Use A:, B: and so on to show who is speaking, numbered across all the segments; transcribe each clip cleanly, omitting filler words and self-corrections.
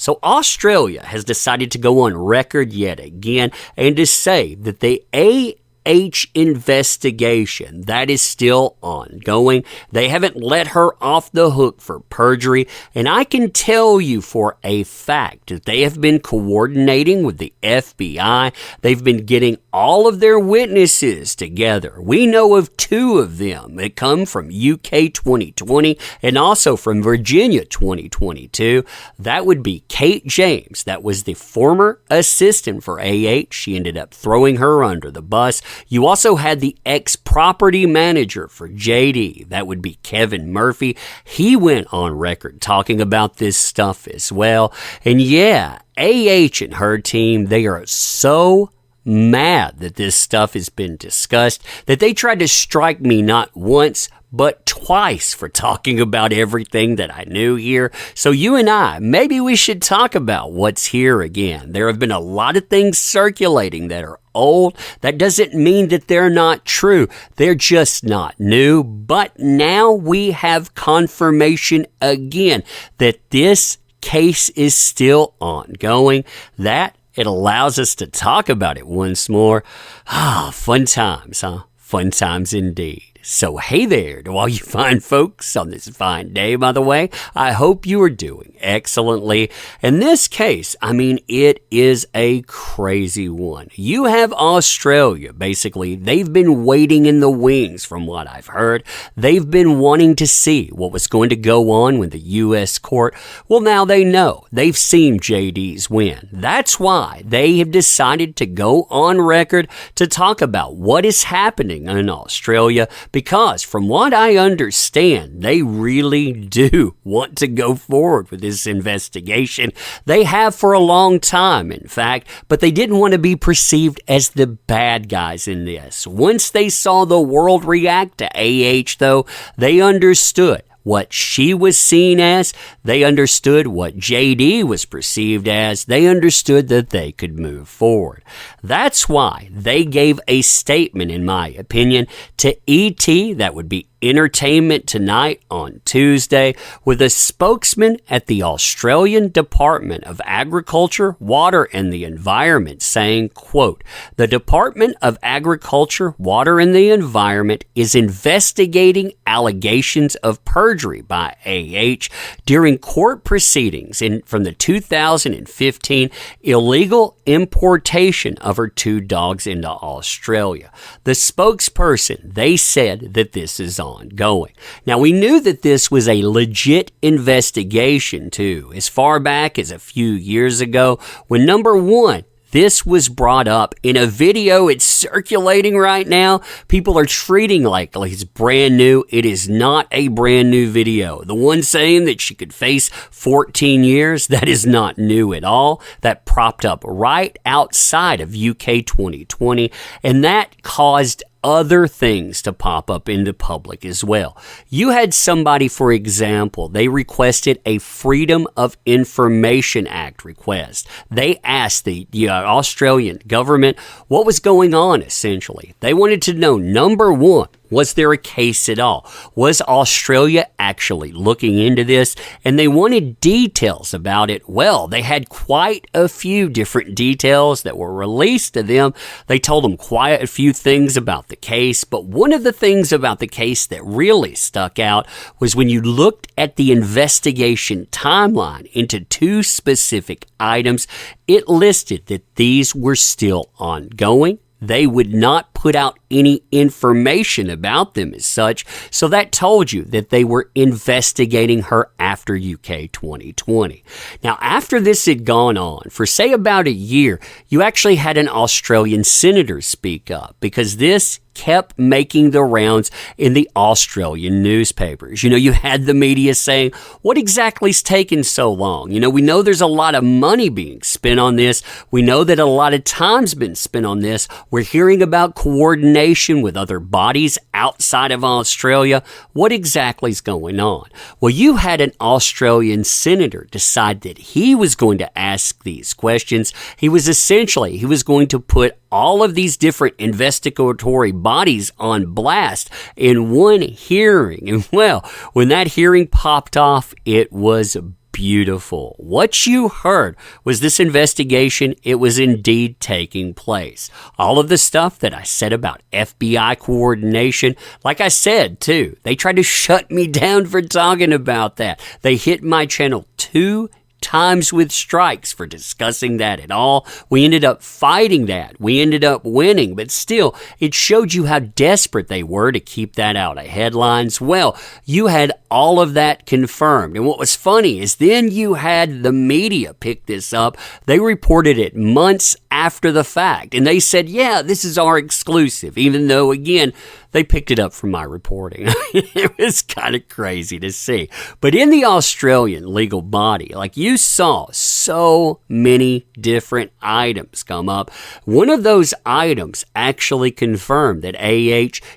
A: So Australia has decided to go on record yet again and to say that the investigation, that is still ongoing. They haven't let her off the hook for perjury, and I can tell you for a fact that they have been coordinating with the FBI. They've been getting all of their witnesses together. We know of two of them that come from UK 2020 and also from Virginia 2022. That would be Kate James. That was the former assistant for AH. She ended up throwing her under the bus. You also had the ex-property manager for JD. That would be Kevin Murphy. He went on record talking about this stuff as well. And yeah, AH and her team, they are so mad that this stuff has been discussed that they tried to strike me not once but twice for talking about everything that I knew here. So you and I, maybe we should talk about what's here again. There have been a lot of things circulating that are old. That doesn't mean that they're not true. They're just not new. But now we have confirmation again that this case is still ongoing. That it allows us to talk about it once more. Fun times, huh? Fun times indeed. So hey there to all you fine folks on this fine day, by the way. I hope you are doing excellently. In this case, I mean, it is a crazy one. You have Australia, basically. They've been waiting in the wings from what I've heard. They've been wanting to see what was going to go on with the U.S. court. Well, now they know. They've seen JD's win. That's why they have decided to go on record to talk about what is happening in Australia, because from what I understand, they really do want to go forward with this investigation. They have for a long time, in fact, but they didn't want to be perceived as the bad guys in this. Once they saw the world react to AH, though, they understood what she was seen as. They understood what JD was perceived as. They understood that they could move forward. That's why they gave a statement, in my opinion, to ET, that would be Entertainment Tonight on Tuesday, with a spokesman at the Australian Department of Agriculture, Water and the Environment saying, quote, "The Department of Agriculture, Water and the Environment is investigating allegations of perjury by AH during court proceedings from the 2015 illegal importation of her two dogs into Australia." The spokesperson, they said that this is ongoing. Now, we knew that this was a legit investigation, too, as far back as a few years ago when, number one, this was brought up in a video. It's circulating right now. People are treating like it's brand new. It is not a brand new video. The one saying that she could face 14 years, that is not new at all. That propped up right outside of UK 2020, and that caused other things to pop up in the public as well. You had somebody, for example, they requested a Freedom of Information Act request. They asked the Australian government what was going on, essentially. They wanted to know, number one, was there a case at all? Was Australia actually looking into this? And they wanted details about it. Well, they had quite a few different details that were released to them. They told them quite a few things about the case. But one of the things about the case that really stuck out was when you looked at the investigation timeline into two specific items, it listed that these were still ongoing. They would not put out any information about them as such, so that told you that they were investigating her after UK 2020. Now, after this had gone on for, say, about a year, you actually had an Australian senator speak up, because this kept making the rounds in the Australian newspapers. You had the media saying, what exactly is taking so long? We know there's a lot of money being spent on this. We know that a lot of time's been spent on this. We're hearing about coordination with other bodies outside of Australia. What exactly is going on? Well, you had an Australian senator decide that he was going to ask these questions. He was going to put all of these different investigatory bodies on blast in one hearing. And well, when that hearing popped off, it was beautiful. What you heard was this investigation. It was indeed taking place. All of the stuff that I said about FBI coordination, like I said, too, they tried to shut me down for talking about that. They hit my channel 2 times with strikes for discussing that at all. We ended up fighting that. We ended up winning, but still, it showed you how desperate they were to keep that out of headlines. Well, you had all of that confirmed. And what was funny is then you had the media pick this up. They reported it months after the fact, and they said, yeah, this is our exclusive, even though, again, they picked it up from my reporting. It was kind of crazy to see. But in the Australian legal body, like you saw so many different items come up. One of those items actually confirmed that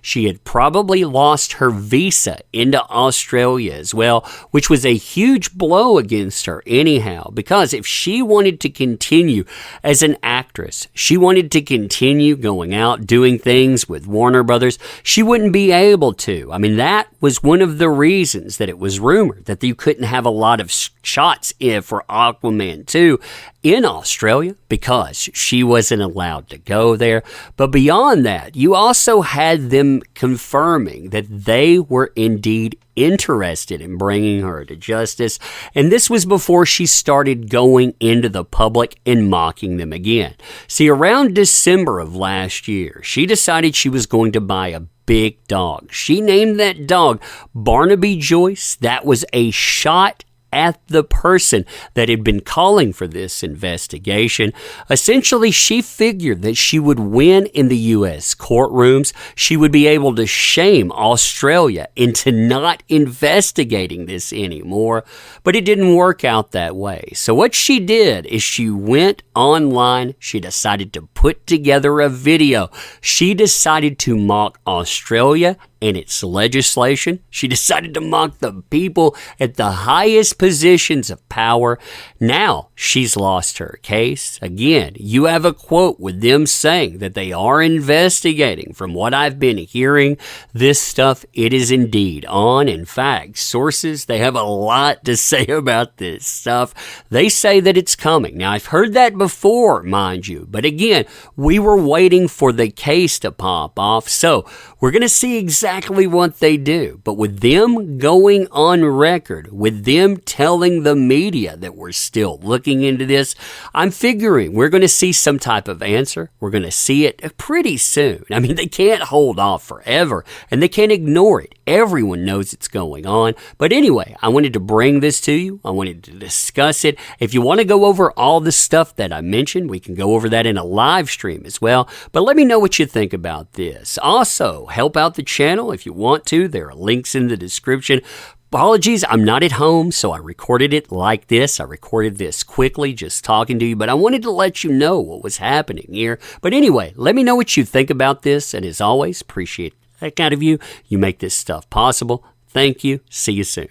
A: she had probably lost her visa into Australia as well, which was a huge blow against her anyhow, because if she wanted to continue as an actress, she wanted to continue going out, doing things with Warner Brothers, she wouldn't be able to. I mean, that was one of the reasons that it was rumored that you couldn't have a lot of shots for Aquaman 2 in Australia because she wasn't allowed to go there. But beyond that, you also had them confirming that they were indeed interested in bringing her to justice, and this was before she started going into the public and mocking them again. See, around December of last year, she decided she was going to buy a big dog. She named that dog Barnaby Joyce. That was a shot at the person that had been calling for this investigation. Essentially, she figured that she would win in the U.S. courtrooms. She would be able to shame Australia into not investigating this anymore, but it didn't work out that way. So what she did is she went online. She decided to put together a video. She decided to mock Australia and its legislation. She decided to mock the people at the highest positions of power. Now she's lost her case. Again, you have a quote with them saying that they are investigating. From what I've been hearing, this stuff, it is indeed on. In fact, sources, they have a lot to say about this stuff. They say that it's coming. Now, I've heard that before, mind you, but again, we were waiting for the case to pop off, so we're going to see exactly what they do. But with them going on record, with them telling the media that we're still looking into this, I'm figuring we're going to see some type of answer. We're going to see it pretty soon. I mean, they can't hold off forever, and they can't ignore it. Everyone knows it's going on. But anyway, I wanted to bring this to you. I wanted to discuss it. If you want to go over all the stuff that I mentioned, we can go over that in a live stream as well. But let me know what you think about this. Also, help out the channel if you want to. There are links in the description. Apologies, I'm not at home, so I recorded it like this. I recorded this quickly, just talking to you, but I wanted to let you know what was happening here. But anyway, let me know what you think about this, and as always, appreciate the heck out of you. You make this stuff possible. Thank you. See you soon.